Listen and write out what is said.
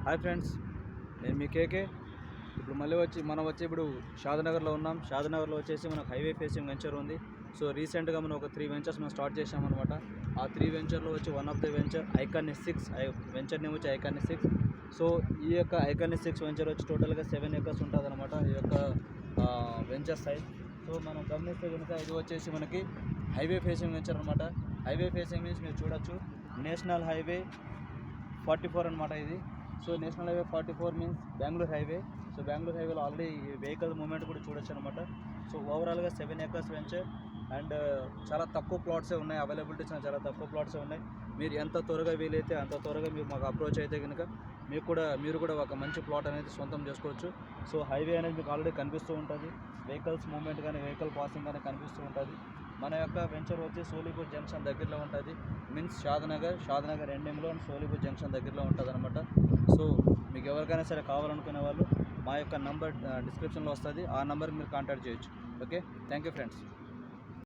Hi friends, నేను మీ కేకే. ఇప్పుడు మళ్ళీ మనం ఇప్పుడు షాద్నగర్లో ఉన్నాం. షాద్నగర్లో వచ్చేసి మనకు హైవే ఫేసింగ్ వెంచర్ ఉంది. సో రీసెంట్గా మనం ఒక 3 వెంచర్స్ మనం స్టార్ట్ చేసామన్నమాట. ఆ 3 వెంచర్లో వచ్చి one of the venture iconic 6 venture name వచ్చి ఐకానిక్ 6. సో ఈ యొక్క ఐకానిక్ 6 వెంచర్ వచ్చి టోటల్గా 7 acres ఉంటుంది అనమాట ఈ యొక్క వెంచర్ సైజ్. సో మనం గమనిస్తే కనుక ఇది వచ్చేసి మనకి హైవే ఫేసింగ్ వెంచర్ అనమాట. హైవే ఫేసింగ్ మీన్స్ మీరు చూడొచ్చు నేషనల్ హైవే 44 అనమాట ఇది. So national highway 44 means Bengaluru highway. So Bengaluru హైవేలో ఆల్రెడీ వెహికల్ మూవ్మెంట్ కూడా చూడొచ్చు అనమాట. సో ఓవరాల్గా 7 acres వెంచర్ అండ్ చాలా తక్కువ ప్లాట్సే ఉన్నాయి, అవైలబిలిటీస్ చాలా తక్కువ ప్లాట్సే ఉన్నాయి. మీరు ఎంత త్వరగా వీలైతే అంత త్వరగా మీరు మాకు అప్రోచ్ అయితే కనుక మీరు కూడా ఒక మంచి ప్లాట్ అనేది సొంతం చేసుకోవచ్చు. సో హైవే అనేది మీకు ఆల్రెడీ కనిపిస్తూ ఉంటుంది, వెహికల్స్ మూవ్మెంట్ కానీ వెహికల్ పాసింగ్ కానీ కనిపిస్తూ ఉంటుంది. మన యొక్క వెంచర్ వచ్చి సోలీపూర్ జంక్షన్ దగ్గరలో ఉంటుంది. మీన్స్ షాద్నగర్ ఎండింగ్లో అండ్ సోలీపూర్ జంక్షన్ దగ్గరలో ఉంటుంది అనమాట. సో మీకు ఎవరికైనా సరే కావాలనుకునే వాళ్ళు మా యొక్క నంబర్ డిస్క్రిప్షన్లో వస్తుంది, ఆ నెంబర్కి మీరు కాంటాక్ట్ చేయొచ్చు. Okay, thank you friends.